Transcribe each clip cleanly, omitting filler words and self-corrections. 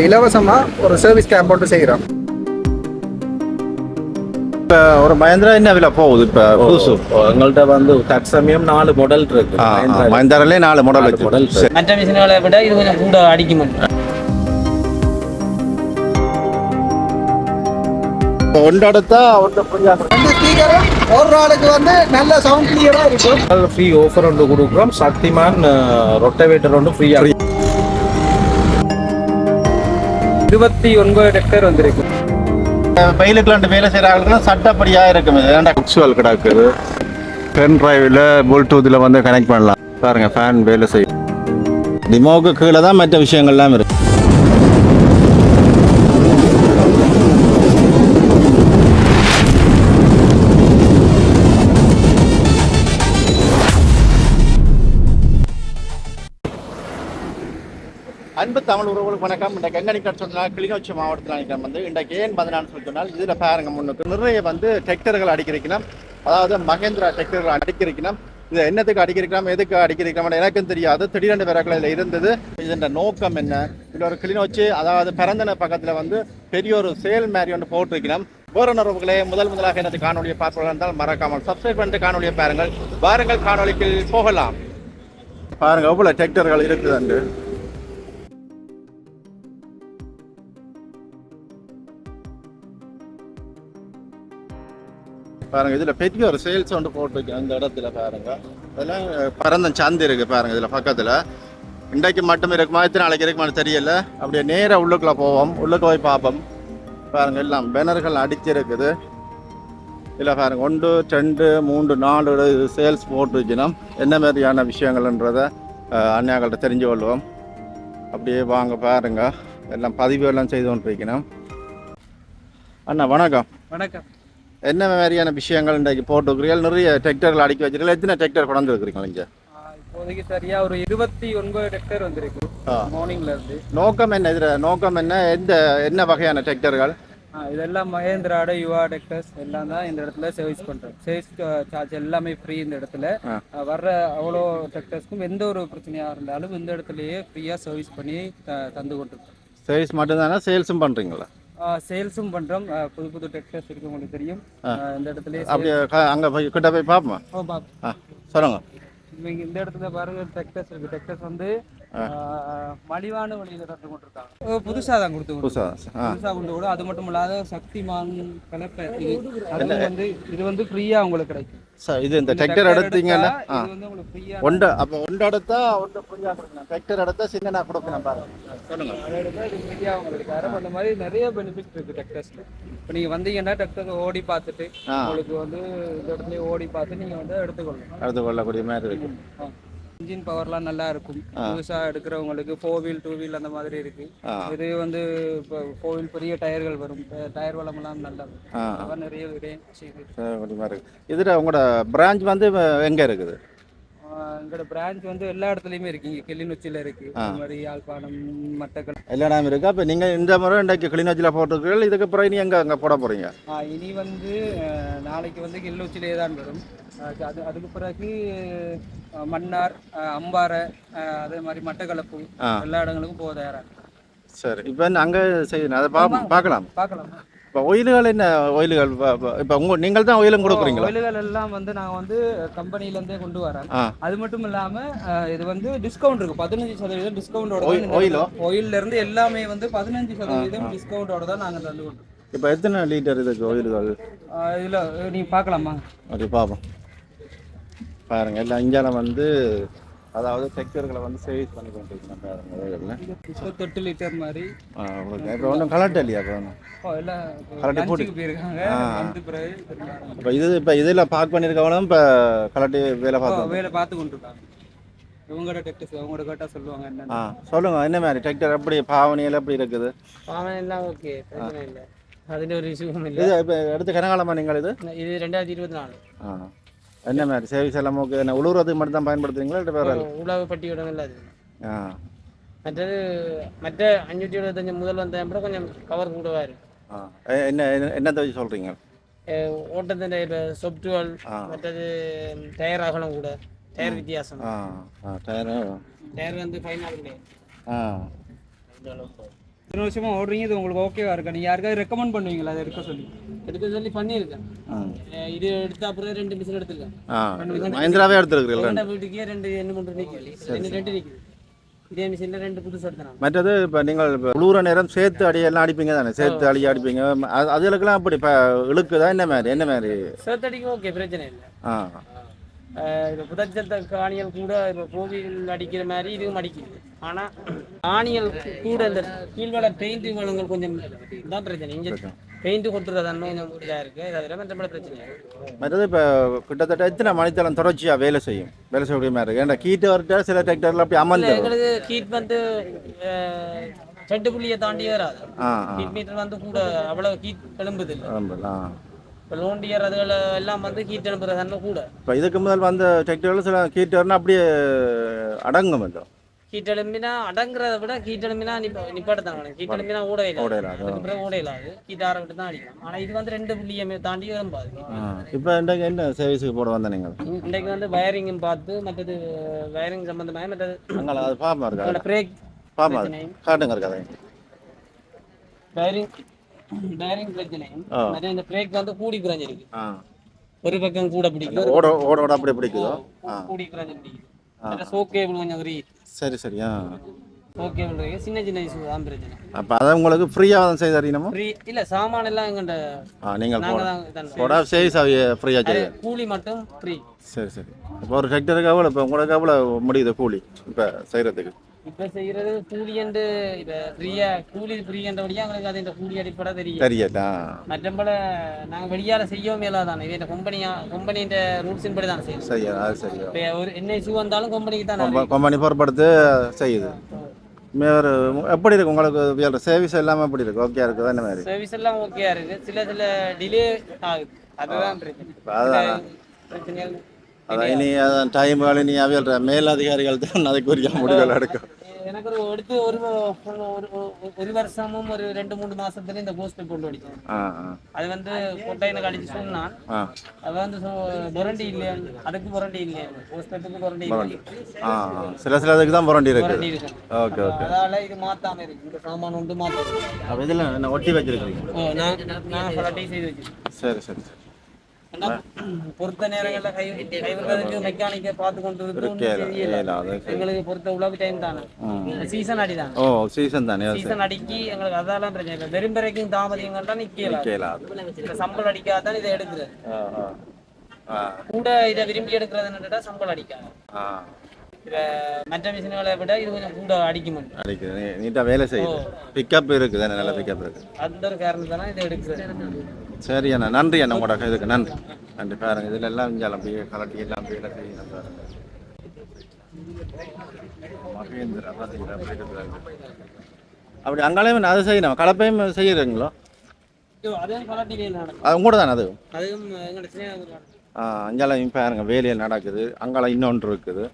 இலவசமாக ஒரு service gap போட்டு செய்கிறோம். இப்போ ஒரு மஹேந்திரா என்ன விலை போகுது இப்போ புதுசு? எங்கள்கிட்ட வந்து தற்சமயம் 4 மாடல் இருக்கு. மஹேந்திராலே 4 மாடல் வச்சு. மற்ற மிஷின்களை விட இது கொஞ்சம் கூட அடிக்கும். ஒன்று எடுத்தா ஒன்று இந்த ஸ்பீக்கரும் ஒரு நாளுக்கு வந்து நல்ல சவுண்ட் கிளியராக இருக்கும். ஃப்ரீ ஆஃபர் ஒன்று கொடுக்குறோம். சக்திமான் ரொட்டவேட்டர் ஒன்று ஃப்ரீயாக 29 ஹெக்டேர் வந்திருக்கு. பயிலுக்கு வேலை செய்கிறாங்கன்னா சட்டப்படியாக இருக்கும். ஏன்டா குக்ஸுவல் கிடக்குது. பென் டிரைவில் ப்ளூடூத்தில் வந்து கனெக்ட் பண்ணலாம். பாருங்கள், ஃபேன் வேலை செய்யும். டிமோவுக்கு கீழே தான் மற்ற விஷயங்கள்லாம் இருக்கு. அன்பு தமிழ் உறவுகளுக்கு வணக்கம். இன்றைக்கு எங்கே நிற்க சொன்னால் கிளிநொச்சி மாவட்டத்தில் நிற்கிறோம். வந்து இன்றைக்கு ஏன் 14 சொல்லி சொன்னால் இதில் பாருங்க முன்னுக்கு நிறைய வந்து டிராக்டர்கள் அடிக்கிறீக்கணும். அதாவது மகேந்திரா டிராக்டர்கள் அடிக்கிறீக்கணும். இது என்னத்துக்கு அடிக்கிறோம், எதுக்கு அடிக்கிறோம் எனக்கும் தெரியாது. திடீரென்று விறகுல இதில் இருந்தது. இதன் நோக்கம் என்ன? இதில் ஒரு கிளிநொச்சி அதாவது பிறந்தன பக்கத்தில் வந்து பெரிய ஒரு சேல் மாதிரி ஒன்று போட்டிருக்கணும். வேறு உறவுகளே முதலாக எனது காணொலியை பார்ப்பதாக இருந்தால் மறக்காமல் சப்ஸ்கிரைப் பண்ணிட்டு காணொலியை பாருங்கள். காணொலிக்கு போகலாம். பாருங்கள் எவ்வளோ டிராக்டர்கள் இருக்குது அன்று. பாருங்க, இதில் பெரிய ஒரு சேல்ஸ் ஒன்று போட்டிருக்கேன் இந்த இடத்துல. பாருங்க, அதெல்லாம் பரந்த சந்தை இருக்கு. பாருங்க, இதில் பக்கத்தில் இன்றைக்கு மட்டும் இருக்குமா, எத்தனை நாளைக்கு இருக்குமான்னு தெரியல. அப்படியே நேராக உள்ளுக்குள்ள போவோம், உள்ளுக்கு போய் பார்ப்போம். பாருங்க, எல்லாம் பேனர்கள் அடிச்சிருக்குது. இதில் பாருங்க 1 2 3 4 சேல்ஸ் போட்டுருக்கணும். என்ன மாதிரியான விஷயங்கள்ன்றதை அண்ணாக்கள்கிட்ட தெரிஞ்சு கொள்வோம். அப்படியே வாங்க பாருங்க, எல்லாம் பதிவு எல்லாம் செய்து கொண்டு இருக்கணும். அண்ணா வணக்கம். வணக்கம். என்ன மாதிரியான விஷயங்கள் இன்றைக்கு போட்டுக்கிறீர்கள்? நிறைய டிராக்டர்கள் அடிக்க வச்சிருக்கீங்க. எத்தனை டிராக்டர் கொண்டு வந்துருக்கிறீங்களா இங்கே? இப்போதைக்கு சரியா ஒரு 29 ஹெக்டேர் வந்திருக்கு மார்னிங்ல இருந்து. நோக்கம் என்ன? இதில் நோக்கம் என்ன? என்ன வகையான டிராக்டர்கள்? இதெல்லாம் மஹேந்திராட யுவா டிராக்டர்ஸ் எல்லாம் தான் இந்த இடத்துல சர்வீஸ் பண்ணுறோம். சர்வீஸ் சார்ஜ் எல்லாமே ஃப்ரீ. இந்த இடத்துல வர்ற அவ்வளோ டிராக்டர்ஸ்க்கும் எந்த ஒரு பிரச்சனையாக இருந்தாலும் இந்த இடத்துலையே ஃப்ரீயாக சர்வீஸ் பண்ணி தந்து கொண்டிருக்கோம். சர்வீஸ் மட்டும்தானே, சேல்ஸும் பண்ணுறீங்களா? சேல்ஸும் பண்றோம். புது டிராக்டர்ஸ் இருக்கு, உங்களுக்கு தெரியும். இந்த இடத்துல அப்படியே அங்கே போய் கிட்ட போய் பார்ப்போம். சொல்லுங்க. இந்த இடத்துல பாருங்க டிராக்டர்ஸ் இருக்கு. டிராக்டர்ஸ் வந்து மலிவான வழியில தந்து கொண்டிருக்காங்க. புதுசாக தான் புதுசாக கொண்டு கூட. அது மட்டும் இல்லாத சக்திமான் கலப்பை இது வந்து ஃப்ரீயா உங்களுக்கு கிடைக்கும். இது இந்த டிராக்டர் எடுத்தீங்கன்னா ஒன்று அப்போ ஒன்று எடுத்தா ஒன்று ஃப்ரீயா கொடுக்கணும். டிராக்டர் எடுத்தா சின்ன கொடுக்கணும். பாருங்க, சொல்லுங்க. இது ஃப்ரீயா உங்களுக்கு தரும். அந்த மாதிரி நிறைய பெனிஃபிட் இருக்கு டிராக்டர்ஸ்ல. இப்போ நீங்க வந்தீங்கன்னா டிராக்டர் ஓடி பார்த்துட்டு உங்களுக்கு வந்து இந்த இடத்துல ஓடி பார்த்து நீங்க வந்து எடுத்துக்கொள்ளக்கூடிய மாதிரி இருக்கு. இன்ஜின் பவர்லாம் நல்லா இருக்கும். புதுசா எடுக்கிறவங்களுக்கு 4 வீல் 2 வீல் அந்த மாதிரி இருக்கு. இது வந்து இப்போ 4 வீல் பெரிய டயர்கள் வரும். டயர் வளமெல்லாம் நல்லா இருக்கும். நிறைய இருக்கு. இதுல உங்களோட பிரான்ச் வந்து எங்க இருக்குது? எங்களோட பிரான்ச் வந்து எல்லா இடத்துலையுமே இருக்கு. இங்கே கிளிநொச்சியில் இருக்கு, அது மாதிரி யாழ்ப்பாணம், மட்டக்களப்பு எல்லா இடமும் இருக்கு. அப்போ நீங்கள் இந்த முறை இன்றைக்கு கிளிநொச்சியில் போட்டிருக்கீர்கள். இதுக்கு அப்புறம் இனி அங்கே போட போகிறீங்க? இனி வந்து நாளைக்கு வந்து கிளிநொச்சியிலே தான் வரும். அதுக்கு பிறகு மன்னார், அம்பாறை, அதே மாதிரி மட்டக்களப்பு எல்லா இடங்களுக்கும் போக தயாராக. சரி, இப்போ அங்கே செய்யணும். அதை பார்க்கலாம். இப்போ ஒயில்கள் என்ன ஒயில்கள்? இப்போ நீங்கள் தான் ஒயிலும் கொடுக்குறீங்களா? ஒயில்கள் எல்லாம் வந்து நாங்கள் வந்து கம்பெனிலேருந்தே கொண்டு வரோம். அது மட்டும் இல்லாமல் இது வந்து டிஸ்கவுண்ட் இருக்கு. 15% டிஸ்கவுண்டோட ஒயில்ல இருந்து எல்லாமே வந்து 15% டிஸ்கவுண்டோட தான் நாங்கள் தந்து கொண்டோம். இப்போ எத்தனை லிட்டர் இதுக்கு ஒயில்கள்? இதில் நீங்கள் பார்க்கலாமா? அப்படி பார்ப்போம். பாருங்க, எல்லாம் இந்தியாவில் வந்து அதாவது டிராக்டர்களை வந்து சர்வீஸ் பண்ணி கொண்டிருக்கோம். பாருங்க, 28 லிட்டர் மாதிரி. இப்போ ஒன்றும் கலெக்ட் இல்லையா? இப்போ எல்லாம் கலெக்ட் போட்டு போயிருக்காங்க. இப்போ இப்போ இதில் பார்க் பண்ணியிருக்கவனும் இப்போ கலெக்ட் வேலை பார்த்து கொண்டிருக்காங்க. இவங்களோட டிராக்டர்ஸ் அவங்களோட கேட்டால் சொல்லுவாங்க. என்ன சொல்லுங்க, என்ன மாதிரி டிராக்டர் எப்படி பாவனையில் எப்படி இருக்குது? பாவனையெல்லாம் ஓகே, பிரச்சனை இல்லை. அதில் ஒரு இஷ்யூவும் இல்லை. இது இப்போ எடுத்து கனகாலமா நீங்கள்? இது 2024. என்ன மாதிரி சர்வீஸ் எல்லாம் ஓகே? உழுவுறதுக்கு மட்டும் தான் பயன்படுத்துறீங்களா இல்லை வேறு? உழவு பட்டியோட இல்லை அது. மற்றது மற்ற 525 முதல் வந்த கொஞ்சம் கவர் கூடவா இருக்கு. என்னத்தை வச்சு சொல்கிறீங்க? ஓட்டத்தின் இப்போ சொப்டுவல், மற்றது டயர் அகலம் கூட, டயர் வித்தியாசம். டயர் வந்து ஃபைனல் இத்தனை வருஷமா ஓடுறீங்க, இது உங்களுக்கு ஓகேவா இருக்கா? நீங்கள் யாருக்காவது ரெக்கமெண்ட் பண்ணுவீங்களா அதை எடுக்க சொல்லி பண்ணியிருக்கேன். இது எடுத்த அப்புறம் 2 மிஷின் எடுத்துருக்கேன். மஹிந்திராவே எடுத்துருக்குறீங்களா? வீட்டுக்கே 2 3 நிற்குது, 2 நிற்குது. இதே மிஷினில் 2 புதுசு எடுத்தேன். மற்றது இப்போ நீங்கள் உழுவுற நேரம் சேர்த்து அடியெல்லாம் அடிப்பீங்க தானே? சேர்த்து அடிப்பீங்க. அதுகளுக்கெல்லாம் அப்படி இப்போ இழுக்குதா? என்ன மாதிரி சேர்த்து அடிக்க ஓகே, பிரச்சனை இல்லை. இப்போ புதச்சத்த ஆணியல் கூட இப்போ கோவில் அடிக்கிற மாதிரி இதுவும் அடிக்குது. ஆனால் ஆணியல் கூட இந்த கீழ்வள பெயிண்ட் வளங்கள் கொஞ்சம் தான் பிரச்சனை. இங்கே பெயிண்ட் கொடுத்துருக்கா கொஞ்சம் இதாக இருக்குது. இதை மற்ற பிரச்சனை. மற்றது இப்போ கிட்டத்தட்ட எத்தனை மணித்தளம் தொடர்ச்சியாக வேலை செய்யக்கூடிய மாதிரி இருக்குது. ஏன்னா கீட்டு வரட்ட சில டிராக்டரில் அப்படி அமர்ந்து எங்களுக்கு கீட் வந்து 2 புள்ளியை தாண்டி வராது. கீட் மீட்டர் வந்து கூட அவ்வளோ கீட் எழும்புது இல்லை. இப்போ லோண்டியர் அதுகள் எல்லாம் வந்து கீட் எழுப்புறது கூட. இப்போ இதுக்கு முதல் வந்த டிராக்டரில் சில கீட்டர்னா அப்படியே அடங்கும் இல்லை. கீட் எழும்பினா அடங்குறத விட கீட் எழும்பினா நிப்பாட்டத்தாங்க. கீட் எழும்பினா ஓடையிலாது கீட் ஆற விட்டு தான் அடிக்கலாம். ஆனால் இது வந்து 2 புள்ளியை தாண்டி எழும்பாது. இப்போ இன்றைக்கு என்ன சர்வீஸுக்கு போட வந்த நீங்கள்? இன்றைக்கு வந்து வயரிங்கும் பார்த்து மற்றது வயரிங் சம்மந்தமாக மற்றது அங்கே அது பாப்பா இருக்கா? பிரேக் பாப்பா காட்டுங்க இருக்காது பேரிங் பிரச்சனையும் இந்த பிரேக் வந்து கூடி குறைஞ்சிருக்கு. ஒரு பக்கம் கூட பிடிக்கும், ஓட அப்படி பிடிக்குதோ கூடி குறைஞ்சி பிடிக்குது. சோக் கேபிள் கொஞ்சம் சரி சோக் கேபிள் இருக்கு. சின்ன இஷ்யூ தான் பிரச்சனை. அப்போ அதை உங்களுக்கு ஃப்ரீயாக தான் செய்து தரீங்கம்மா? ஃப்ரீ இல்லை, சாமான் எல்லாம் எங்கள்கிட்ட நீங்கள் போட சேஸ் ஃப்ரீயாக செய்ய, கூலி மட்டும் ஃப்ரீ. சரி. இப்போ ஒரு டிராக்டருக்கு எவ்வளோ, இப்போ உங்களுக்கு எவ்வளோ முடியுது கூலி இப்போ செய்கிறதுக்கு? இப்போ செய்கிறது கூலி என்று இப்போ கூலி ஃப்ரீன்றபடியாக எங்களுக்கு அது இந்த கூலி அடிப்படை தெரியல. மற்றபடி நாங்கள் வெளியால் செய்யவும் மேலாதானே. இது கம்பெனியின் ரூல்ஸின் படி தான் செய்யும். இப்போ ஒரு என்ன இஷ்யூ வந்தாலும் கம்பெனிக்கு தான் கம்பெனி பொறுப்படுத்து செய்யுது. வேறு எப்படி இருக்கு உங்களுக்கு சர்வீஸ் எல்லாமே எப்படி இருக்கு? ஓகே இருக்குது அந்த மாதிரி? சர்வீஸ் எல்லாம் ஓகே இருக்குது. சில டிலே ஆகுது, அதுதான் பிரச்சனை. அதான் இனி அதான் டைம் இனி அவையல்ற மேலதிகாரிகள் தான் அதுக்குரிய முடிவுகள் எடுக்கும். எனக்கு எடுத்து ஒரு வருஷமும் ஒரு 2-3 மாசத்துல இந்த போஸ்ட் கொண்டு அடிச்சேன். அது வந்து கொட்டையில அடிச்சு சொன்னான். அது வந்து பொரண்டி இல்லையா, அதுக்கு பொரண்டி இல்லையா, போஸ்ட்டுக்கு பொரண்டி இல்லை. சில அதுக்கு தான் பொரண்டி இருக்கு. ஓகே. அதனால இது மாத்தாம இருக்கு. இந்த சாமான் ஒன்று மாத்தாம. அப்ப இதெல்லாம் என்ன ஒட்டி வச்சிருக்கீங்க? நான் பலட்டை செய்து வச்சிருக்கேன். சரி. பொறுத்த நேரங்களில் கைவிடுறதுக்கு மெக்கானிக்கை பார்த்து கொண்டு எங்களுக்கு பொறுத்த உழவு டைம் தானே, சீசன் அடி தான். சீசன் அடிக்கி எங்களுக்கு அதெல்லாம் பிரச்சனை இல்லை. வெறும் வரைக்கும் தாமதங்கள்லாம் நிற்கலாம். சம்பளம் அடிக்காதான் இதை எடுக்கிறது கூட. இதை விரும்பி எடுக்கிறது என்னட்டா சம்பளம் அடிக்காது. மற்ற மிஷின்களை விட இது கொஞ்சம் கூட அடிக்கும். நீட்டா வேலை செய்யுது. பிக்கப் இருக்குது, நல்ல பிக்கப் இருக்கு. அந்த ஒரு காரணத்தான இதை எடுக்கிறது. சரி அண்ணா, நன்றி அண்ணா, உங்களோட இதுக்கு நன்றி பாருங்க. இதுல எல்லாம் இஞ்சாலும் அப்படியே கலட்டி எல்லாம் வேலை செய்யணும் பாருங்க. மகேந்திரா பார்த்தீங்களா? அப்படி அங்காலையும் அதை செய்யணும், கலப்பையும் செய்யறீங்களோ? அது கூட தானே அது. அஞ்சாலையும் பாருங்க வேலையில் நடக்குது. அங்கால இன்னொன்று இருக்குது.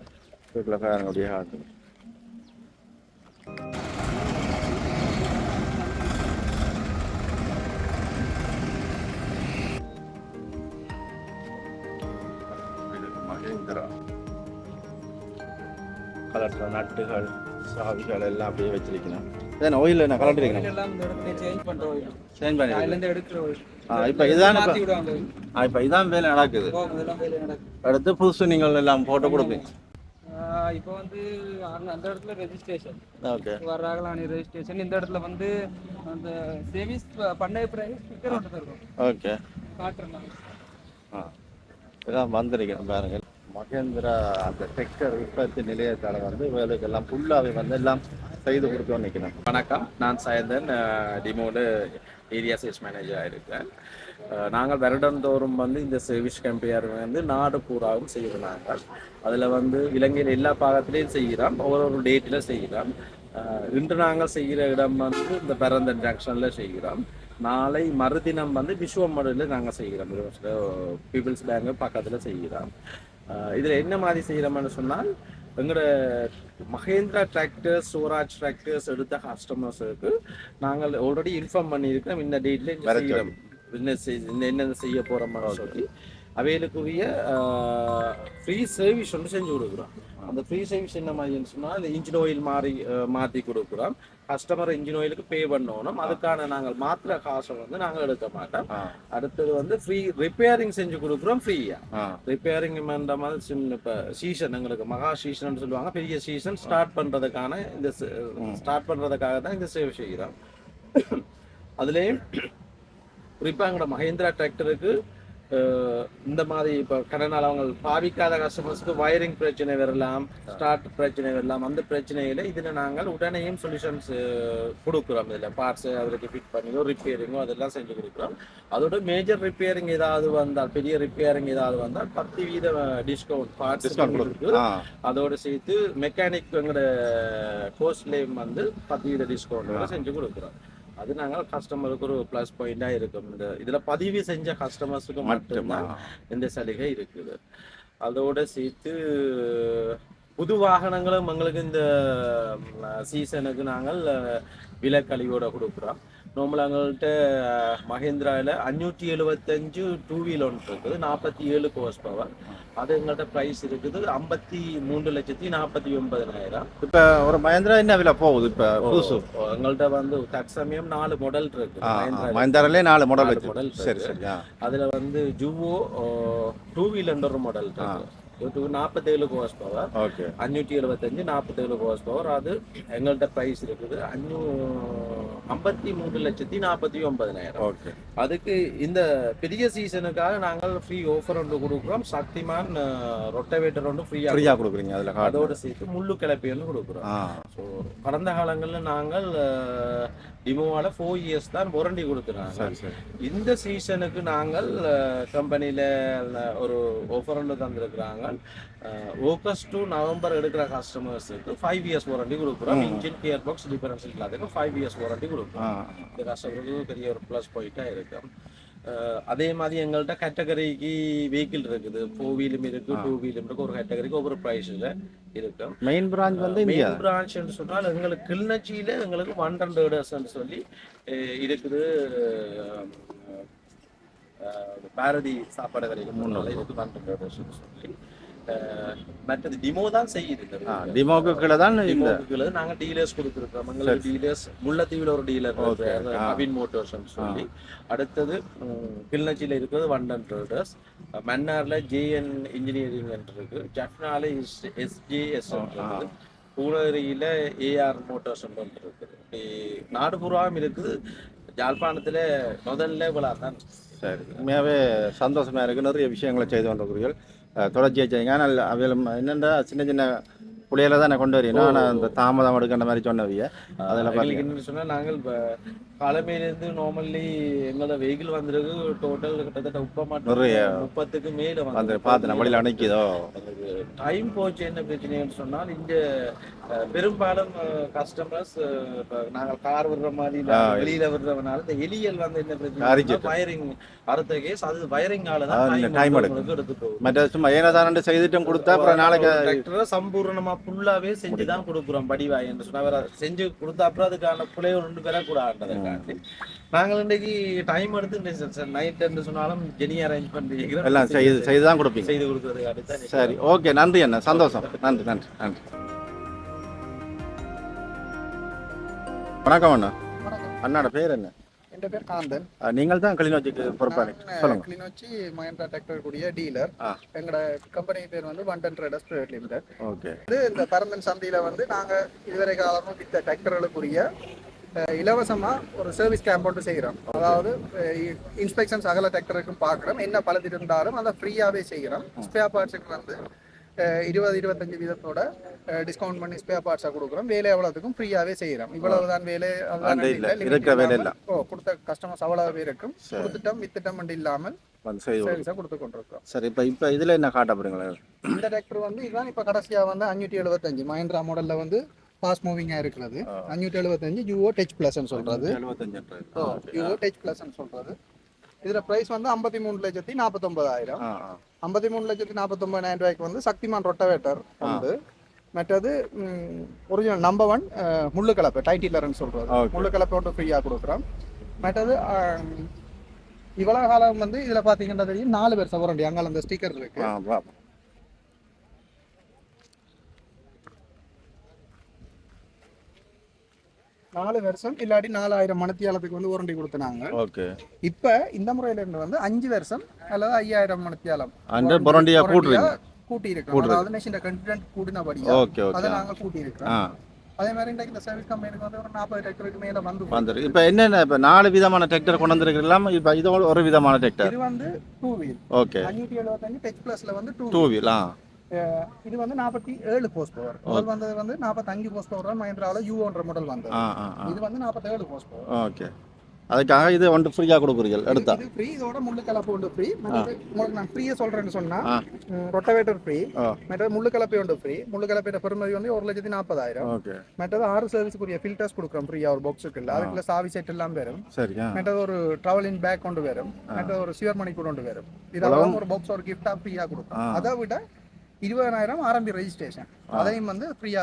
வீட்டில் பாருங்க அப்படியே ஆகுது. மகேந்திரா கலட்டுற நட்டுகள் சாவிகள் எல்லாம் அப்படியே வச்சிருக்கணும். ஏன்னா ஆயில் நான் கலட்டி இருக்கணும். இப்போ இதான் வேலை நடக்குது. அடுத்து புதுசு நீங்கள் எல்லாம் போட்டு கொடுப்பீங்க. இப்போ வந்து அந்த இடத்துல ரெஜிஸ்ட்ரேஷன் வர்றாங்களானி ரெஜிஸ்ட்ரேஷன். இந்த இடத்துல வந்து அந்த சர்வீஸ் பண்ண பிறகு ஸ்டிக்கர் ஒன்று இருக்கும். ஓகே, காட்டுறேன். இதான் வந்திருக்கேன் பாருங்க. மகேந்திரா அந்த டிராக்டர் உற்பத்தி நிலையத்தால் வந்து வேலைக்கெல்லாம் ஃபுல்லாகவே வந்து எல்லாம் செய்து கொடுத்தோன்னு நிற்கிறேன். வணக்கம், நான் சாயந்தன் டிமோவில் ஏரியா சேல்ஸ் மேனேஜராக இருக்கிறேன். நாங்கள் வருடந்தோறும் வந்து இந்த சர்வீஸ் கம்பேர் வந்து நாடு பூராவும் செய்கிறோம். நாங்கள் அதில் வந்து இலங்கையில் எல்லா பாகத்திலையும் செய்கிறோம், ஒவ்வொரு டேட்டில் செய்கிறோம். இன்று நாங்கள் செய்கிற இடம் வந்து இந்த பரந்தன் ஜங்ஷனில் செய்கிறோம். நாளை மறுதினம் வந்து விஸ்வமடுவில் நாங்கள் செய்கிறோம். பீப்புள்ஸ் பேங்க் பக்கத்தில் செய்கிறோம். இதில் என்ன மாதிரி செய்கிறோம்னு சொன்னால், எங்களோட மகேந்திரா டிராக்டர்ஸ், ஸ்வராஜ் டிராக்டர்ஸ் எடுத்த கஸ்டமர்ஸுக்கு நாங்கள் ஆல்ரெடி இன்ஃபார்ம் பண்ணியிருக்கிறோம். இந்த டேட்டில் செய்கிறோம், என்ன செய்ய போகிறோம்னு சொல்லி அவைகளுக்குரிய ஃப்ரீ சர்வீஸ் ஒன்று செஞ்சு கொடுக்குறோம். அந்த ஃப்ரீ சர்வீஸ் என்ன மாதிரின்னு சொன்னால் அந்த இன்ஜின் ஆயில் மாற்றி கொடுக்குறோம். கஸ்டமர் இன்ஜின் ஆயிலுக்கு பே பண்ணணும். அதுக்கான நாங்கள் மாத்திர காசை வந்து நாங்கள் எடுக்க மாட்டோம். அடுத்தது வந்து ஃப்ரீ ரிப்பேரிங் செஞ்சு கொடுக்குறோம் ஃப்ரீயா. ரிப்பேரிங் பண்ணுற மாதிரி சின்ன இப்போ சீசன் எங்களுக்கு மகா சீசன் சொல்லுவாங்க, பெரிய சீசன் ஸ்டார்ட் பண்ணுறதுக்கான இந்த ஸ்டார்ட் பண்ணுறதுக்காக தான் இந்த சேவை செய்கிறோம். அதுலேயும் குறிப்பாக எங்களோட மஹேந்திரா டிராக்டருக்கு இந்த மாதிரி இப்போ கடனால் அவங்க பாவிக்காத கஸ்டமர்ஸுக்கு வயரிங் பிரச்சனை வரலாம், ஸ்டார்ட் பிரச்சனை வரலாம். அந்த பிரச்சனைகளை இதில் நாங்கள் உடனேயும் சொல்யூஷன்ஸ் கொடுக்குறோம். இதில் பார்ட்ஸு அதற்கு ஃபிட் பண்ணியோ ரிப்பேரிங்கோ அதெல்லாம் செஞ்சு கொடுக்குறோம். அதோட மேஜர் ரிப்பேரிங் ஏதாவது வந்தால், பெரிய ரிப்பேரிங் ஏதாவது வந்தால் 10% டிஸ்கவுண்ட் பார்ட்ஸ் கொடுக்குது. அதோடு சேர்த்து மெக்கானிக் எங்களோட கோர்ஸ்லேயும் வந்து 10% டிஸ்கவுண்ட் செஞ்சு கொடுக்குறோம். அது நாங்கள் கஸ்டமருக்கு ஒரு ப்ளஸ் பாயிண்டாக இருக்கும். இந்த இதில் பதிவு செஞ்ச கஸ்டமர்ஸுக்கு மட்டும்தான் இந்த சலுகை இருக்குது. அதோடு சேர்த்து புது வாகனங்களும் எங்களுக்கு இந்த சீசனுக்கு நாங்கள் விலக்கழிவோட கொடுக்குறோம். நார்மலாக எங்கள்கிட்ட மஹேந்திராவில் 575 டூ வீலர் ஒன்று இருக்குது, 47 ஹார்ஸ் பவர். அது எங்கள்கிட்ட ப்ரைஸ் இருக்குது 53,49,000. இப்போ ஒரு மஹேந்திரா என்ன விலை போகுது இப்போ புதுசு? எங்கள்கிட்ட வந்து தற்சமயம் 4 மாடல் இருக்கு. மஹேந்திராலே 4 மாடல் சரி சரி. அதில் வந்து ஜுவோ டூ வீலர் ஒரு மாடல் இருக்கு, 47 ஹார்ஸ் பவர், 575 47 ஹார்ஸ் பவர். அது எங்கள்கிட்ட ப்ரைஸ் இருக்குது 53,49,000. அதுக்கு இந்த பெரிய சீசனுக்காக நாங்கள் ஃப்ரீ ஆஃபர் ஒன்று கொடுக்குறோம். சக்திமான் ரொட்டவேட்டர் ஒன்று ஃப்ரீயாக கொடுக்குறீங்க. அதில் அதோடு சேர்த்து முள்ளு கிளப்பி ஒன்று கொடுக்குறோம். ஸோ கடந்த காலங்களில் நாங்கள் டிமோவால 4 இயர்ஸ் தான் வாரண்டி கொடுக்குறாங்க. இந்த சீசனுக்கு நாங்கள் கம்பெனியில் ஒரு ஆஃபர் ஒன்று தந்திருக்கிறாங்க. ஆகஸ்ட் டு நவம்பர் எடுக்கிற கஸ்டமர்ஸுக்கு 5 இயர்ஸ் வாரண்டி கொடுக்குறோம். இன்ஜின் கியர் பாக்ஸ் டிஃபரன்ஸ் இல்லாததுக்கு 5 இயர்ஸ் வாரண்டி கொடுக்குறோம். இந்த கஸ்டமருக்கு பெரிய ஒரு ப்ளஸ் பாயிண்டாக இருக்கு. அதே மாதிரி எங்கள்கிட்ட கேட்டகரிக்கு வெஹிக்கிள் இருக்குது. 4 வீலும் இருக்கு, 2 வீலும் இருக்கு. ஒரு கேட்டகரிக்கு ஒவ்வொரு ப்ரைஸில் இருக்கு. மெயின் பிரான்ச் வந்து மெயின் பிரான்ச்னு சொன்னால் எங்களுக்கு கிளிநொச்சியில் எங்களுக்கு 100 சொல்லி இருக்குது. பாரதி சாப்பாடு கடைக்கு முன்னால இருக்கு 100 சொல்லி. மற்றது டிமோ தான் செய்யுது. டிமோக்கு கீழே தான் நாங்கள் டீலர்ஸ் கொடுத்துருக்கோம். எங்களுக்கு டீலர்ஸ் முல்லைத்தீவில் ஒரு டீலர் நவீன் மோட்டர்ஸ் சொல்லி. அடுத்தது கிளிநொச்சியில் இருக்கிறது 100, மன்னார்ல ஜேஎன் இன்ஜினியரிங் இருக்கு, ஜப்னால SJS இருக்குது, பூனகிரியில AR மோட்டர்ஸ் இருக்குது. நாடு பூராவும் இருக்குது. யாழ்ப்பாணத்துல முதல்ல இவ்வளோ தான். சரி, உண்மையாகவே சந்தோஷமாக இருக்குது. நிறைய விஷயங்களை செய்து கொண்டிருக்கிறீர்கள். தொடர்ச்சியாக செய்யுங்க. ஆனால் அவையில் என்னென்னா சின்ன சின்ன புள்ளையில தான் கொண்டு வரீங்க. ஆனால் அந்த தாமதம் எடுக்கின்ற மாதிரி சொன்னவிய அதில் என்னென்னு சொன்னால் நாங்கள் இப்போ காலமையிலேருந்து நார்மலி எங்களோட வெஹிக்கிள் வந்துருக்கு டோட்டல் கிட்டத்தட்ட நிறைய 30க்கு மேலே வந்து பார்த்து நம்மளில் அணைக்குதோ டைம் போச்சு. என்ன பிரச்சனைன்னு சொன்னால் இங்கே பெரும்பாலும் கஸ்டமர்ஸ் நாங்கள் கார் விடுற மாதிரி வெளியில விடுறதுனால இந்த எலியல் வந்து என்ன பிரச்சனை, வயரிங் அடுத்த கேஸ் அது வயரிங்கால தான் டைம் எடுத்து போகும். மற்ற சும்மா ஏனதானு செய்துட்டும் கொடுத்தா அப்புறம் நாளைக்கு சம்பூர்ணமா ஃபுல்லாவே செஞ்சு தான் கொடுக்குறோம். படிவாய் என்று சொன்னா செஞ்சு கொடுத்தா அப்புறம் அதுக்கான பிள்ளைய ஒன்று பெறக்கூடாதுன்றதுக்காண்டி நாங்கள் இன்றைக்கு டைம் எடுத்து நைட் என்று சொன்னாலும் ஜெனி அரேஞ்ச் பண்ணிக்கிறோம். எல்லாம் செய்து தான் கொடுப்பீங்க. செய்து கொடுக்குறது. சரி, ஓகே, நன்றி அண்ணா, சந்தோஷம். நன்றி நன்றி நன்றி. வணக்கம் அண்ணா. அண்ணாட பேர் என்ன? என் பேர் காந்தன். நீங்கள் தான் கிளிநொச்சிக்கு பொறுப்பாளி. சொல்லுங்க. கிளிநொச்சி மஹேந்திரா டிராக்டர் கூடிய டீலர். எங்களோட கம்பெனி பேர் வந்து Vandan traders private limited. Okay. இந்த பரந்தன் சந்தையில வந்து நாங்க இதுவரை காலமும் வித்த டிராக்டர்களுக்குரிய இலவசமா ஒரு சர்வீஸ் கேம்ப் ஒன்று செய்கிறோம். அதாவது இன்ஸ்பெக்ஷன்ஸ் அகல டிராக்டருக்கும் பார்க்குறோம். என்ன பழுது இருந்தாலும் அதை ஃப்ரீயாகவே செய்கிறோம். ஸ்பேர் பார்ட்ஸுக்கு வந்து 20-25 வீதத்தோட டிஸ்கவுண்ட் பண்ணி ஸ்பேர் பார்ட்ஸாக கொடுக்குறோம். வேலை எவ்வளோத்துக்கும் ஃப்ரீயாகவே செய்கிறோம். இவ்வளவுதான் வேலை கொடுத்த கஸ்டமர்ஸ் அவ்வளோ பேருக்கும் கொடுத்துட்டோம் வித்துட்டோம் மட்டும் இல்லாமல் சர்வீஸாக கொடுத்து கொண்டிருக்கிறோம். சரி, இப்போ இதில் என்ன காட்ட போறீங்களா? இந்த டிராக்டர் வந்து இதுதான் இப்போ கடைசியாக வந்து 575 மஹேந்திரா மாடலில் வந்து ஃபாஸ்ட் மூவிங்காக இருக்கிறது. 575 யூஓ டச் ப்ளஸ்ன்னு சொல்கிறது. யூஓ டச் ப்ளஸ்ன்னு சொல்கிறது. இதில் ப்ரைஸ் வந்து 53,49,000. 53,49,000 ரூபாய்க்கு வந்து சக்திமான் ரொட்டவேட்டர் வந்து மற்றது ஒரிஜினல் நம்பர் 1 முள்ளு கலப்பை டைட்டிலர்னு சொல்கிறது. முள்ளு கலப்பை ஒன்று ஃப்ரீயாக கொடுக்குறோம். மற்றது இவ்வளவு காலம் வந்து இதுல பாத்தீங்கன்னா தெரியும் 4 வருஷம் வாரண்டி. அங்க அந்த ஸ்டிக்கர் இருக்கு. 4 வருஷம் இல்லாட்டி 4000 மணித்தியாலத்துக்கு வந்து வாரண்டி கொடுத்தாங்க. ஓகே. இப்ப இந்த முறையில இருந்து வந்து 5 வருஷம் அல்லது 5000 மணித்தியாலம் அந்த வாரண்டியா கூட்டி இருக்கு. அதாவது மெஷின் கண்டென்ட் கூடினபடியா அதை நாங்க கூட்டி இருக்கோம். அதே மாதிரி இந்த சர்வீஸ் கம்பெனிக்கு வந்து ஒரு 40 டிராக்டருக்கு மேல வந்து இப்போ என்னென்ன இப்போ 4 விதமான டிராக்டர் கொண்டு வந்திருக்கலாம். இப்போ இது ஒரு விதமான டிராக்டர். இது வந்து 2 வீல். ஓகே. 575 டச் பிளஸ்ல வந்து 2 வீல். இது வந்து 47 ஹார்ஸ் பவர். முதல் வந்தது வந்து 45 ஹார்ஸ் பவர் மஹிந்திரால யூன்ற மாடல் வந்தது. இது வந்து 47 ஹார்ஸ் பவர். ஓகே. அதுக்காக இது ஒன்று ஃப்ரீயா கொடுக்குறீர்கள் எடுத்தா. இது ஃப்ரீ. இதோட முள்ளு கலப்பு ஒன்று ஃப்ரீ. உங்களுக்கு நான் ஃப்ரீயா சொல்றேன்னு சொன்னா ரொட்டவேட்டர் ஃப்ரீ. மற்ற முள்ளு கலப்பை ஒன்று ஃப்ரீ. முள்ளு கலப்பையோட பெருமதி வந்து 1,40,000. ஓகே. மற்றது 6 சர்வீஸ்க்குரிய ஃபில்டர்ஸ் கொடுக்குறோம் ஃப்ரீயா ஒரு பாக்ஸுக்கு. அதுக்குள்ள சாவி செட் எல்லாம் வரும். சரியா. மற்றது ஒரு டிராவலிங் பேக் கொண்டு வரும். மற்றது ஒரு சிவர் மணி கூட கொண்டு வரும். இதெல்லாம் ஒரு பாக்ஸ் ஒரு கிஃப்டா ஃப்ரீயா கொடுக்கும். அதை விட 20,000 ஆரம்பி ரெஜிஸ்ட்ரேஷன் அதையும் வந்து ஃப்ரீயா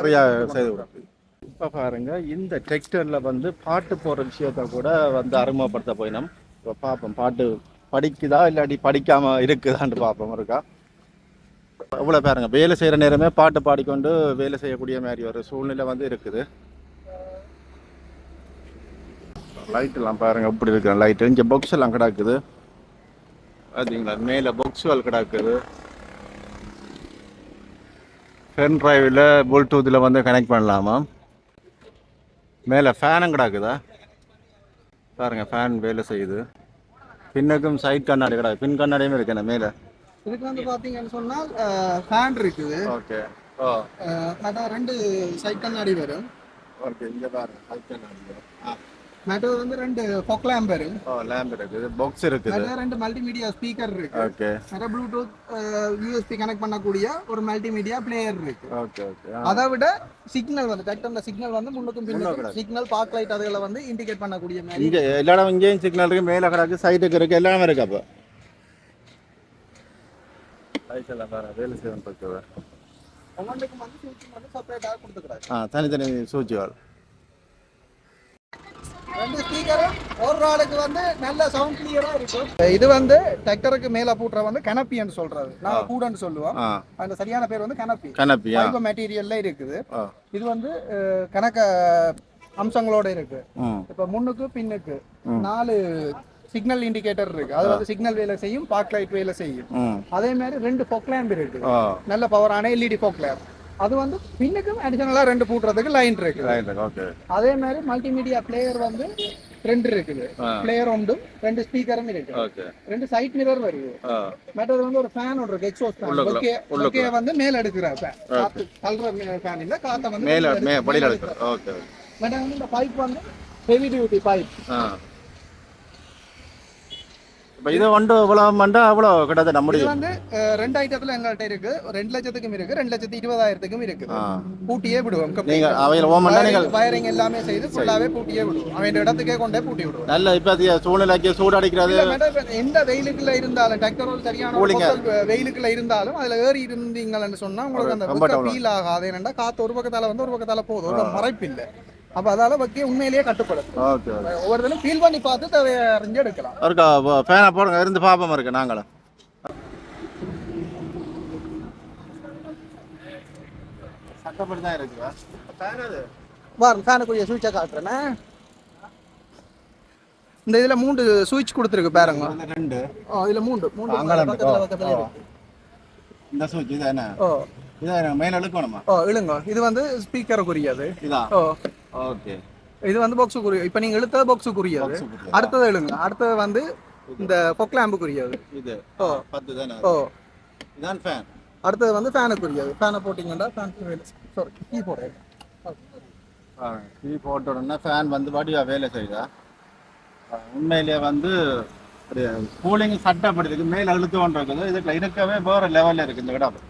செய்து கொடுக்கும். இப்போ பாருங்க இந்த டிராக்டர்ல வந்து பாட்டு போகிற விஷயத்த கூட வந்து அறிமுகப்படுத்த போயினோம். இப்போ பார்ப்போம் பாட்டு படிக்குதா இல்லாட்டி படிக்காம இருக்குதான்னு பார்ப்போம். இருக்கா இவ்வளோ பாருங்க வேலை செய்கிற நேரமே பாட்டு பாடிக்கொண்டு வேலை செய்யக்கூடிய மாதிரி ஒரு சூழ்நிலை வந்து இருக்குது. லைட்டெல்லாம் பாருங்க எப்படி இருக்கிற லைட்டு. இங்கே பாக்ஸ் எல்லாம் கிடக்குது பார்த்தீங்களா. மேலே பாக்ஸுகள் கிடக்குது. பென் டிரைவில் ப்ளூடூத்தில் வந்து கனெக்ட் பண்ணலாமா. மேலே ஃபேனும் கிடக்குதா பாருங்க. ஃபேன் வேலை செய்யுது. பின்னுக்கும் சைட் கண்ணாடி கிடக்கு. பின் கண்ணாடியும் இருக்குண்ணே மேலே. இதுக்கு வந்து பார்த்தீங்கன்னு சொன்னால் ஃபேன் இருக்குது. ஓகே. மற்ற 2 சைட் கண்ணாடி வரும். ஓகே. இங்கே பாருங்க சைட் கண்ணாடி வரும். மற்றது வந்து 2 ஃபோக் லேம்ப் வரும். லேம்ப் இருக்குது. பாக்ஸ் இருக்குது. மற்ற 2 மல்டிமீடியா ஸ்பீக்கர் இருக்கு. ஓகே. மற்ற ப்ளூடூத் யூஎஸ்பி கனெக்ட் பண்ணக்கூடிய ஒரு மல்டிமீடியா பிளேயர் இருக்கு. Okay okay. அதை விட சிக்னல் வந்து டிராக்டர்ல சிக்னல் வந்து முன்னுக்கும் பின்னுக்கும் சிக்னல் பார்க் லைட் அதுகளை வந்து இண்டிகேட் பண்ணக்கூடிய மாதிரி. இங்க எல்லா இடம் இங்கேயும் சிக்னல் இருக்கு. மேல கிடக்கு சைடுக்கு இருக்கு. எல்லாமே இருக்கு. அப்போ லைட் எல்லாம் பாருங்க வேலை செய்யணும். பக்கவே ஒவ்வொன்றுக்கு வந்து சுவிட்ச் வந்து செப்பரேட்டா கொடுத்துக்கிறாங்க. தனித்தனி சுவிட்சுகள். 2 ஸ்பீக்கரும் ஒரு ஆளுக்கு வந்து நல்ல சவுண்ட் கிளியரா இருக்கும். இது வந்து டிராக்டருக்கு மேல பூட்டுற வந்து கனப்பின்னு சொல்றது. நான் கூடன்னு சொல்லுவோம். அந்த சரியான பேர் வந்து கனப்பி. ஃபைபர் மெட்டீரியல்ல இருக்குது. இது வந்து கணக்க அம்சங்களோட இருக்கு. இப்ப முன்னுக்கு பின்னுக்கு 4 சிக்னல் இண்டிகேட்டர் இருக்கு. அது வந்து சிக்னல் வேலை செய்யும். பார்க் லைட் வேலை செய்யும். அதே மாதிரி 2 ஃபோக் லேம்ப் இருக்கு. நல்ல பவரான எல்இடி ஃபோக் லேம்ப். அது வந்து பின்னுக்கும் அடிஷனலா 2 பூட்டுறதுக்கு லைன் இருக்கு. ஓகே. அதே மாதிரி மல்டிமீடியா பிளேயர் வந்து 2 இருக்குது. பிளேயர் உண்டு. 2 ஸ்பீக்கரும் இருக்கு. ஓகே. 2 சைட் மிரர் வருது. மற்றது வந்து ஒரு ஃபேன் ஒன்று இருக்கு. Exhaust fan. ஓகே. ஓகே வந்து மேல எடுக்குற ஃபேன். காத்து தள்ளுற ஃபேன் இல்ல. காத்த வந்து மேல படியில எடுக்குற. ஓகே. மற்றது வந்து இந்த பைப் வந்து ஹெவி டியூட்டி பைப். இப்போ இது வந்து இவ்வளவு மண்டா அவ்வளோ கிட்டத்தட்ட நம்முடைய இது வந்து 2 ஐட்டத்துல எங்கள்கிட்ட இருக்கு. 2 லட்சத்துக்கும் இருக்கு. 2,20,000க்கும் இருக்கு. பூட்டியே விடுவோம். நீங்க அவையில ஓமண்டா நீங்க வயரிங் எல்லாமே செய்து ஃபுல்லாவே பூட்டியே விடுவோம். அவன் இடத்துக்கே கொண்டே பூட்டி விடுவோம். நல்ல இப்ப சூழ்நிலைக்கு சூடு அடிக்கிறது எந்த வெயிலுக்குள்ள இருந்தாலும் டிராக்டர் சரியான வெயிலுக்குள்ள இருந்தாலும் அதுல ஏறி இருந்தீங்கன்னு சொன்னா உங்களுக்கு அந்த ஃபீல் ஆகாது. என்னன்னா காத்து ஒரு பக்கத்தால வந்து ஒரு பக்கத்தால போதும். ஒரு மறைப்பு இல்லை. அப்ப அதால வக்கே உண்மையிலேயே கட்டுப்படும். ஓகே. ஒவ்வொருத்தரும் ஃபீல் பண்ணி பார்த்து தேவையை அறிஞ்சு எடுக்கலாம். இருக்கா ஃபேனை போடுங்க. இருந்து பாப்போம் இருக்கு நாங்களும். சட்டப்படி தான் இருக்குதா ஃபேன்? அது பாருங்க ஃபேனுக்குரிய சுவிட்சை காட்டுறேன்னா இந்த இதுல 3 சுவிட்ச் கொடுத்துருக்கு பாருங்க. 2 இதுல 3 பக்கத்துல இருக்கு. இந்த சுவிட்ச் இதானே? இதான் மேல இழுக்கணுமா? இழுங்க. இது வந்து ஸ்பீக்கருக்குரியது. இதா? ஓகே. இது வந்து பாக்ஸுக்குரிய. இப்போ நீங்க இழுத்தது பாக்ஸுக்குரியது. அடுத்தது இழுங்க. அடுத்தது வந்து இந்த ஃபோக் லேம்புக்குரியது. இது 10 தானே? இதான் ஃபேன். அடுத்தது வந்து ஃபேனுக்குரியது. ஃபேனை போட்டிங்கன்னா ஃபேன் சாரி கீ போடுறது. கீ போட்டோன்னா ஃபேன் வந்து பாடியா வேலை செய்யுதா? உண்மையிலேயே வந்து ஒரு கூலிங் சட்டப்படுறதுக்கு மேல இழுத்துவோன்றது இதுக்கு இருக்கவே வேற லெவல்ல இருக்கு இந்த இடம்.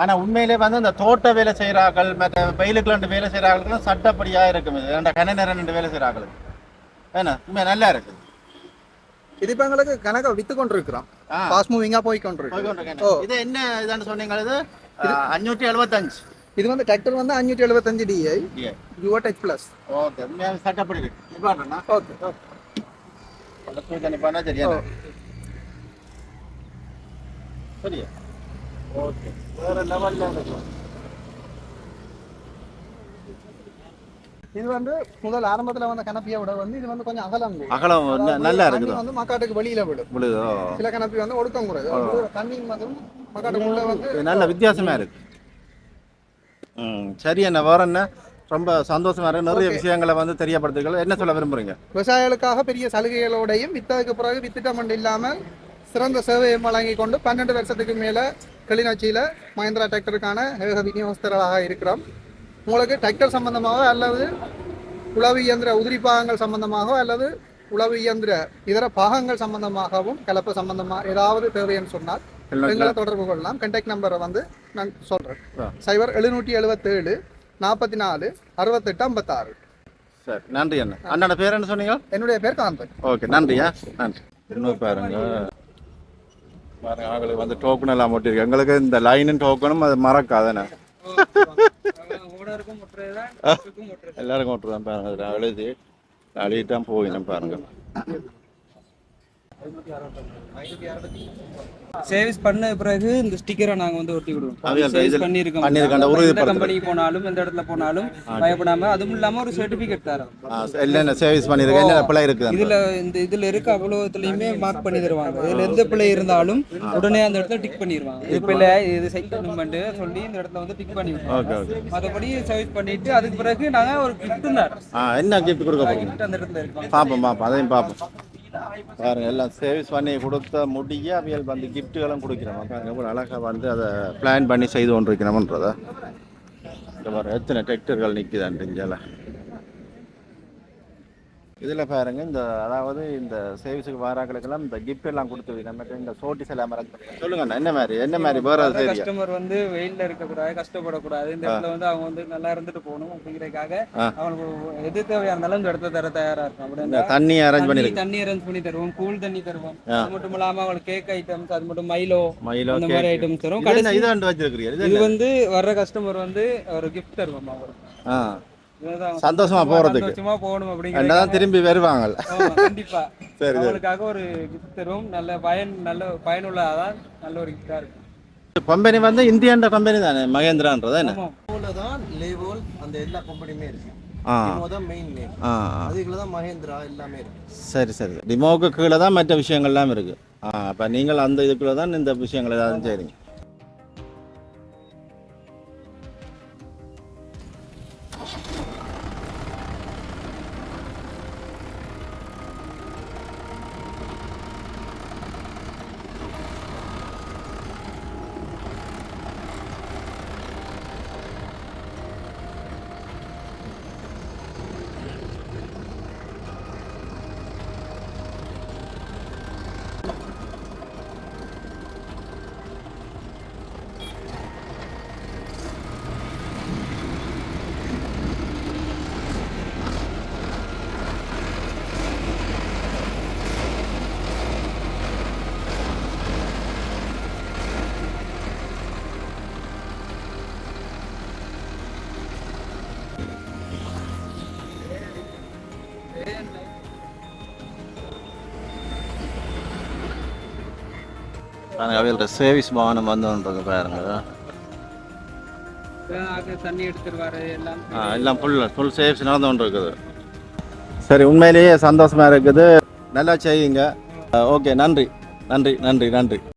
ஆனால் உண்மையிலே வந்து இந்த தோட்ட வேலை செய்கிறார்கள் மற்ற வெயிலுக்குள்ள வேலை செய்கிறார்களுக்கு சட்டப்படியாக இருக்கும். இது 2 கண்ண நேரம் 2 வேலை செய்கிறார்களுக்கு ஏன்னா உண்மை நல்லா இருக்குது. இது இப்போ எங்களுக்கு கணக்கை வித்து கொண்டு இருக்கிறோம். ஃபாஸ்ட் மூவிங்காக போய் கொண்டிருக்கோம். இது என்ன இதான்னு சொன்னீங்க? இது 575. இது வந்து டிராக்டர் வந்து 575 DI யுவோ டச் பிளஸ். ஓகே. உண்மையாக சட்டப்படி இருக்கு. ஓகே. தூள் தண்ணி பண்ணா சரியா சரியா ஓகே வேற லெவல்ல இருக்கு. இது வந்து முதல் ஆரம்பத்துல வந்த கணப்பியை விட வந்து இது வந்து கொஞ்சம் அகலம் நல்லா இருக்குது வந்து மக்காட்டுக்கு வெளியில விடும். விழுதோ சில கணப்பி வந்து ஒடுக்கம் கூடாது தண்ணி வந்து மக்காட்டுக்குள்ள வந்து நல்ல வித்தியாசமா இருக்கு. சரி என்ன வேற என்ன ரொம்ப சந்தோஷமா இருக்கு. நிறைய விஷயங்களை வந்து தெரியப்படுத்துகள். என்ன சொல்ல விரும்புறீங்க? விவசாயிகளுக்காக பெரிய சலுகைகளோடையும் வித்ததுக்கு பிறகு வித்திட்டம் இல்லாமல் சிறந்த சேவையை வழங்கி கொண்டு 12 வருஷத்துக்கு மேல கிளிநொச்சியில மஹிந்திரா டிராக்டருக்கான விநியோகஸ்தர்களாக இருக்கிறோம். உங்களுக்கு டிராக்டர் சம்பந்தமாக அல்லது உழவு இயந்திர உதிரி பாகங்கள் சம்பந்தமாக அல்லது உழவு இயந்திர இதர பாகங்கள் சம்பந்தமாகவும் கலப்பு சம்பந்தமாக ஏதாவது தேவைன்னு சொன்னால் எங்களை தொடர்பு கொள்ளலாம். கான்டாக்ட் நம்பரை வந்து நான் சொல்றேன். 0777 44 68 56. சரி நன்றி அண்ணா. அண்ணோட பேர் என்ன சொன்னீங்க? என்னுடைய பேர் காந்தன். ஓகே நன்றியா நன்றி. இன்னும் பாருங்க பாருங்க ஆளுக்கு வந்து டோக்கன் எல்லாம் போட்டிருக்கு. எங்களுக்கு இந்த லைனும் டோக்கனும் அது மறக்காதானே எல்லாருக்கும் விட்டுருதான் பாருங்க. அதில் எழுதிட்டு தான் போயிடும் பாருங்க. சர்வீஸ் பண்ண பிறகு இந்த ஸ்டிக்கரை நாங்க வந்து ஒட்டி விடுவோம். அவியல் சர்வீஸ் இதில் பண்ணியிருக்கோம். பண்ணியிருக்காண்ட எந்த உறுதிப்படுத்தல். கம்பெனிக்கு போனாலும் எந்த இடத்துல போனாலும் பயப்படாம அதுவும் இல்லாம ஒரு சர்டிபிகேட் தரோம். என்னென்ன சர்வீஸ் பண்ணியிருக்கேன் என்னென்ன பிள்ளை இருக்குது இதுல இருக்க அவ்வளவுலயுமே மார்க் பண்ணி தருவாங்க. இதுல எந்த பிள்ளை இருந்தாலும் உடனே அந்த இடத்துல டிக் பண்ணிடுவாங்க. இது பிள்ளை இது சைக்கிள் மூவ்மெண்ட் சொல்லி இந்த இடத்துல வந்து டிக் பண்ணி ஓகே ஓகே. மற்றபடி சர்வீஸ் பண்ணிட்டு அதுக்கு பிறகு நாங்க ஒரு கிஃப்ட் என்ன கிஃப்ட் கொடுக்க போகிறோம்? கிஃப்ட் அந்த இடத்துல இருக்கோம். பார்ப்போம் அதையும் பார்ப்போம். பாருங்க எல்லாம் சர்வீஸ் பண்ணி கொடுத்த முடிய அவியல் வந்து கிஃப்ட்டுகளும் கொடுக்கிறோம். பாருங்க அழகாக வந்து அதை பிளான் பண்ணி செய்து கொண்டிருக்கிறோம்ன்றதை பாருங்க எத்தனை டிராக்டர்கள் நிற்குதான்ட்டுல இதில் பாருங்க. இந்த அதாவது இந்த சர்வீஸுக்கு வாராக்களுக்கெல்லாம் இந்த கிஃப்ட் எல்லாம் கொடுத்து நம்ம இந்த சோட்டிஸ் எல்லாம் சொல்லுங்க என்ன மாதிரி வேற கஸ்டமர் வந்து வெயில்ல இருக்கக்கூடாது, கஷ்டப்படக்கூடாது, இந்த இடத்துல வந்து அவங்க வந்து நல்லா இருந்துட்டு போகணும் அப்படிங்கிறதுக்காக அவங்களுக்கு எது தேவையா இருந்தாலும் இந்த இடத்துல தர தயாரா இருக்கும். அப்படின்னா தண்ணி அரேஞ்ச் பண்ணி தருவோம், கூல் தண்ணி தருவோம். அது மட்டும் இல்லாம அவங்களுக்கு கேக் ஐட்டம்ஸ், அது மட்டும் மைலோ அந்த மாதிரி ஐட்டம்ஸ் தரும். இது வந்து வர்ற கஸ்டமர் வந்து ஒரு கிஃப்ட் தருவோம் அவங்களுக்கு. சந்தோஷமா போறதுக்கு போகணும் அப்படிங்கிறத திரும்பி வருவாங்க. கண்டிப்பா சரி அவங்களுக்காக ஒரு கிஃப்ட் தரும். நல்ல பயனுள்ளதான் நல்ல ஒரு கிஃப்டா இருக்கும். கம்பெனி வந்து இந்தியன் கம்பெனி தானே மகேந்திரான்றது என்ன தான் லேவோல் அந்த எல்லா கம்பெனியுமே இருக்கு. தான் மெயின் நேம். அதுக்குள்ள தான் மஹேந்திரா எல்லாமே இருக்கு. சரி டிமோக்கு கீழே தான் மற்ற விஷயங்கள்லாம் இருக்கு. அப்ப நீங்கள் அந்த இதுக்குள்ள தான் இந்த விஷயங்கள் ஏதாவது செய்றீங்க. அவையோட சர்வீஸ் வாகனம் வந்துன்றது பாருங்க. தண்ணி எடுத்துருவாரு எல்லாம் ஃபுல் சர்வீஸ் நடந்து கொண்டு இருக்குது. சரி உண்மையிலேயே சந்தோஷமா இருக்குது. நல்லா செய்யுங்க. ஓகே நன்றி.